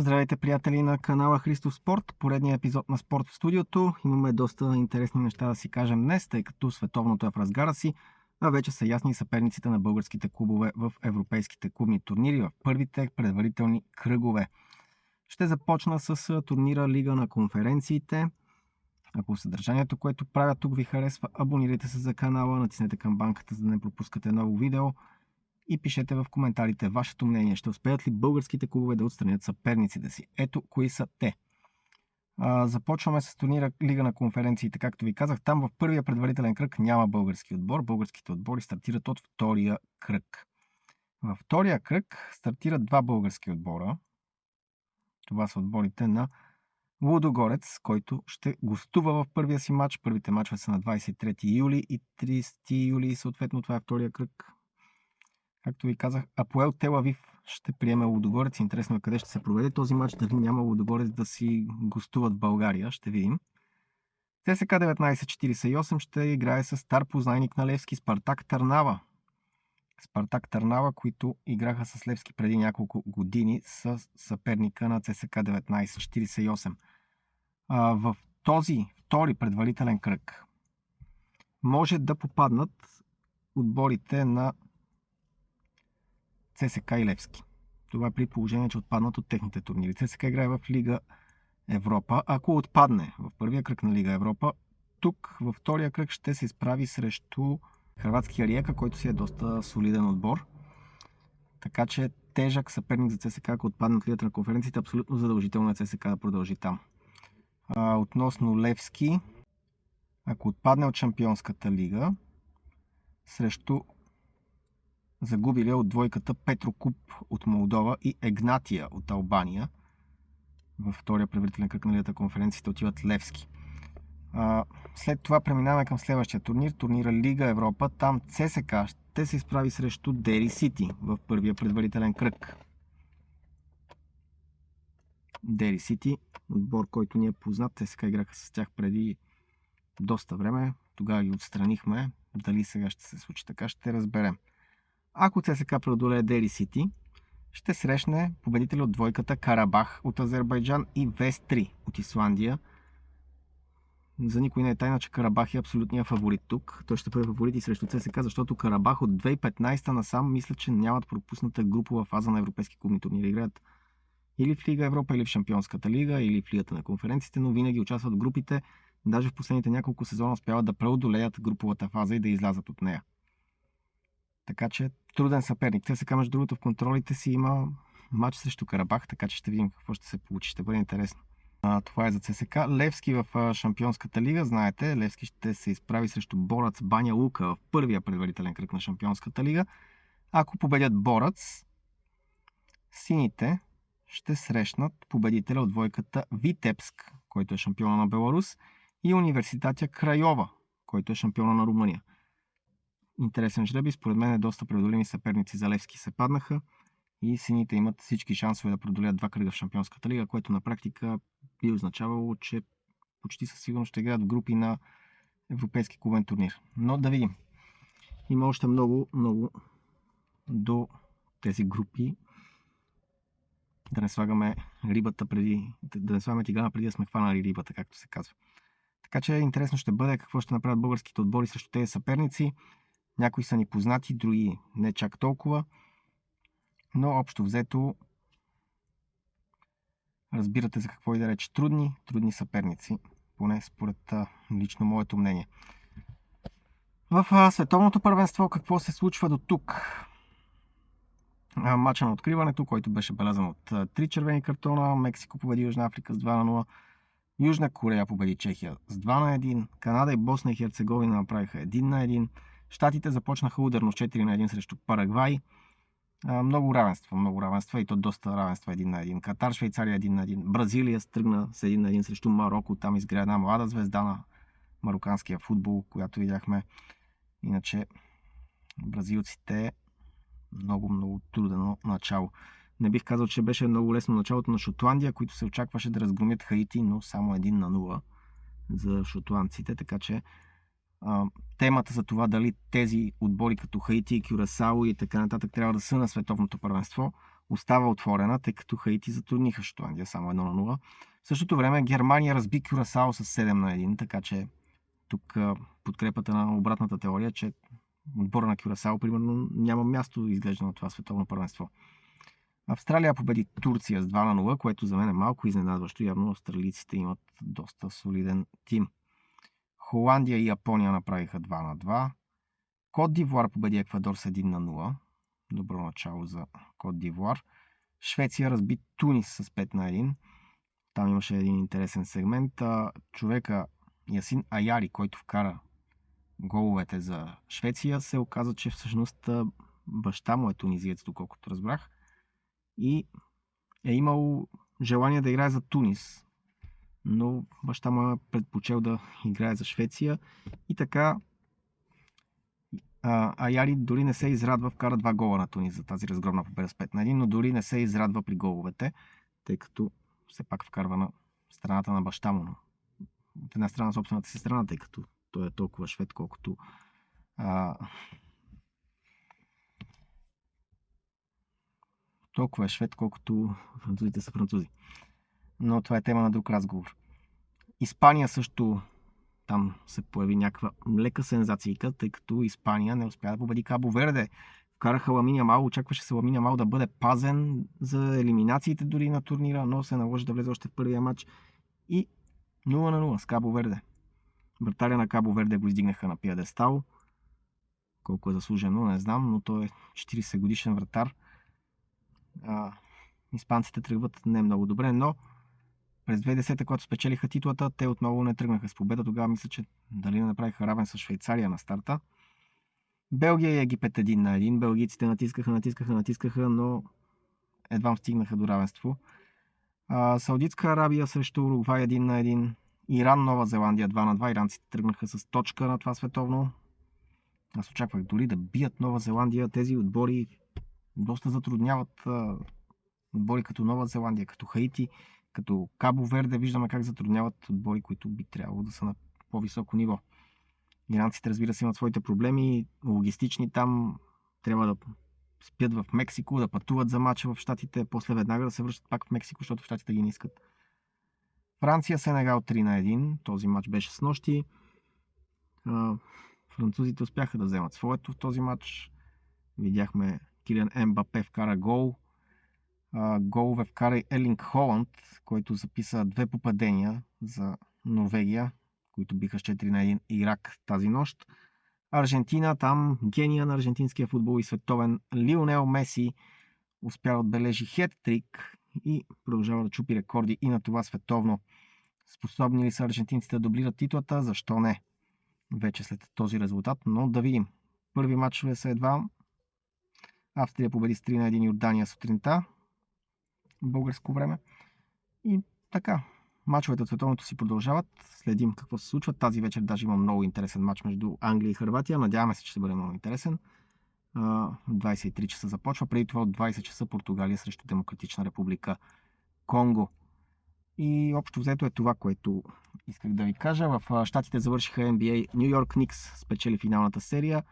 Здравейте, приятели на канала Христов Спорт. Поредният епизод на Спорт в студиото. Имаме доста интересни неща да си кажем днес, тъй като световното е в разгара си, а вече са ясни съперниците на българските клубове в европейските клубни турнири в първите предварителни кръгове. Ще започна с турнира Лига на конференциите. Ако съдържанието, което правя тук ви харесва, абонирайте се за канала, натиснете камбанката, за да не пропускате ново видео. И пишете в коментарите вашето мнение. Ще успеят ли българските клубове да отстранят съперниците си? Ето кои са те. Започваме с турнира Лига на конференциите. Както ви казах, там в първия предварителен кръг няма български отбор. Българските отбори стартират от втория кръг. Във втория кръг стартират два български отбора. Това са отборите на Лудогорец, който ще гостува в първия си матч. Първите матчове са на 23 юли и 30 юли. Съответно това е втория кръг. Както ви казах, Апоел Тел Авив ще приеме Лудогорец. Интересно е къде ще се проведе този матч. Дали няма Лудогорец да си гостуват в България. Ще видим. ЦСК 1948 ще играе с стар познайник на Левски Спартак Търнава. Спартак Търнава, които играха с Левски преди няколко години, с съперника на ЦСК 1948. В този втори предварителен кръг може да попаднат отборите на ЦСК и Левски. Това е при положение, че отпаднат от техните турнири. ЦСК играе в Лига Европа. Ако отпадне в първия кръг на Лига Европа, тук във втория кръг ще се изправи срещу хърватския Риека, който си е доста солиден отбор. Така че тежък съперник за ЦСК, ако отпадне от Лигата на конференциите, абсолютно задължително е ЦСК да продължи там. Относно Левски, ако отпадне от Шампионската лига, срещу загубили от двойката Петрокуб от Молдова и Егнатия от Албания. Във втория предварителен кръг на Лигата на конференциите отиват Левски. След това преминаваме към следващия турнир, турнира Лига Европа. Там ЦСК ще се изправи срещу Дери Сити в първия предварителен кръг. Дери Сити, отбор, който ни е познат. ЦСК играха с тях преди доста време. Тогава ги отстранихме. Дали сега ще се случи така, ще разберем. Ако ЦСК преодолее Дери Сити, ще срещне победителя от двойката Карабах от Азербайджан и Вест-3 от Исландия. За никой не е тайна, че Карабах е абсолютният фаворит тук. Той ще бъде фаворит и срещу ЦСК, защото Карабах от 2015 насам мисля, че нямат пропусната групова фаза на европейски клубни турнири. Играят или в Лига Европа, или в Шампионската лига, или в Лигата на конференциите, но винаги участват в групите. Даже в последните няколко сезона успяват да преодолеят груповата фаза и да излязат от нея. Така че труден съперник. ЦСК, между другото, в контролите си има матч срещу Карабах, така че ще видим какво ще се получи. Ще бъде интересно. Това е за ЦСК. Левски в Шампионската лига, знаете, Левски ще се изправи срещу Борац Баня Лука в първия предварителен кръг на Шампионската лига. Ако победят Борац, сините ще срещнат победителя от двойката Витебск, който е шампиона на Беларус, и Университатя Крайова, който е шампиона на Румъния. Интересен жребий, според мен доста преодолими съперници за Левски се паднаха и сините имат всички шансове да преодолят два кръга в Шампионската лига, което на практика би означавало, че почти със сигурност ще играят в групи на европейски клубен турнир. Но да видим. Има още много до тези групи. Да не слагаме рибата да не слагаме тигана преди да сме хванали рибата, както се казва. Така че интересно ще бъде какво ще направят българските отбори срещу тези съперници. Някои са ни познати, други не чак толкова. Но общо взето разбирате за какво и да рече трудни съперници. Поне според лично моето мнение. В световното първенство какво се случва до тук? Мача на откриването, който беше белязан от 3 червени картона. Мексико победи Южна Африка с 2-0. Южна Корея победи Чехия с 2-1. Канада и Босна и Херцеговина направиха 1-1. Щатите започнаха ударно 4-1 срещу Парагвай. Много равенства и то доста равенства 1-1. Катар, Швейцария 1-1. Бразилия стръгна с 1-1 срещу Марокко. Там изгря една млада звезда на мароканския футбол, която видяхме. Иначе бразилците много трудно начало. Не бих казал, че беше много лесно началото на Шотландия, които се очакваше да разгромят Хаити, но само 1-0 за шотландците, така че темата за това дали тези отбори като Хаити, Кюрасао и така нататък трябва да са на световното първенство остава отворена, тъй като Хаити затрудниха Шотландия само 1-0. В същото време Германия разби Кюрасао с 7-1, така че тук подкрепата на обратната теория, че отбора на Кюрасао примерно няма място изглежда на това световно първенство. Австралия победи Турция с 2-0, което за мен е малко изненадващо. Явно австралийците имат доста солиден тим. Холандия и Япония направиха 2-2. Кот д'Ивуар победи Еквадор с 1-0. Добро начало за Кот д'Ивуар. Швеция разби Тунис с 5-1. Там имаше един интересен сегмент. Човека Ясин Аяри, който вкара головете за Швеция, се оказа, че всъщност баща му е тунизиец, доколкото разбрах. И е имал желание да играе за Тунис, но баща му е предпочел да играе за Швеция. И така Аяри дори не се израдва, вкара 2 гола на Тунис за тази разгромна победа с 5-1, но дори не се израдва при головете, тъй като все пак вкарва на страната на баща му. От една страна на собствената си страна, тъй като той е толкова швед, колкото толкова е швед, колкото французите са французи. Но това е тема на друг разговор. Испания също, там се появи някаква лека сензацийка, тъй като Испания не успя да победи Кабо Верде. Вкараха Ламин Ямал, очакваше се Ламин Ямал да бъде пазен за елиминациите дори на турнира, но се наложи да влезе още в първия матч. И 0-0 с Кабо Верде. Вратаря на Кабо Верде го издигнаха на пиедестал. Колко е заслужено, не знам, но той е 40 годишен вратар. Испанците тръгват не много добре, но през 2010, когато спечелиха титлата, те отново не тръгнаха с победа. Тогава мисля, че дали не направиха равен с Швейцария на старта. Белгия и Египет 1-1. Белгийците натискаха, но едва стигнаха до равенство. Саудитска Арабия срещу Уругвай 1-1. Иран, Нова Зеландия 2-2. Иранците тръгнаха с точка на това световно. Аз очаквах дори да бият Нова Зеландия. Тези отбори доста затрудняват отбори като Нова Зеландия, като Хаити, като Кабо Верде. Виждаме как затрудняват отбори, които би трябвало да са на по-високо ниво. Иранците, разбира се, имат своите проблеми, логистични там. Трябва да спят в Мексико, да пътуват за мача в Щатите, после веднага да се връщат пак в Мексико, защото в Щатите ги не искат. Франция, Сенегал 3-1. Този матч беше с нощи. Французите успяха да вземат своето в този матч. Видяхме Килиан Ембапе вкара гол. Голове вкара и Елинг Холанд, който записа 2 попадения за Норвегия, които биха с 4-1 Ирак тази нощ. Аржентина, там гения на аржентинския футбол и световен Лионел Меси успя да отбележи хет-трик и продължава да чупи рекорди и на това световно. Способни ли са аржентинците да дублират титлата? Защо не? Вече след този резултат, но да видим. Първи матчове са едва. Австрия победи с 3-1 Йордания сутринта. Българско време. И така, мачовете от световното си продължават. Следим какво се случва. Тази вечер даже има много интересен матч между Англия и Хърватия. Надяваме се, че ще бъде много интересен. 23 часа започва. Преди това от 20 часа Португалия срещу Демократична република Конго. И общо взето е това, което исках да ви кажа. В Щатите завършиха NBA. Ню Йорк Никс спечели финалната серия.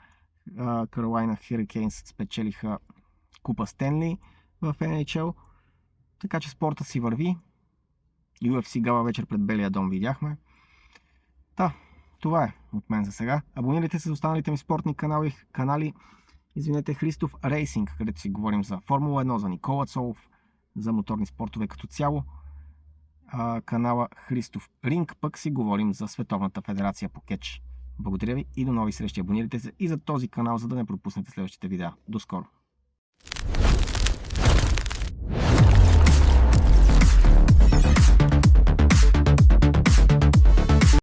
Каролайна Хурикейнс спечелиха Купа Стенли в NHL. Така че спорта си върви. UFC гала вечер пред Белия дом видяхме. Това е от мен за сега. Абонирайте се за останалите ми спортни канали. Извинете, Христов Рейсинг, където си говорим за Формула 1, за Никола Цолов, за моторни спортове като цяло. Канала Христов Ринг, пък си говорим за Световната федерация по кетч. Благодаря ви и до нови срещи. Абонирайте се и за този канал, за да не пропуснете следващите видеа. До скоро!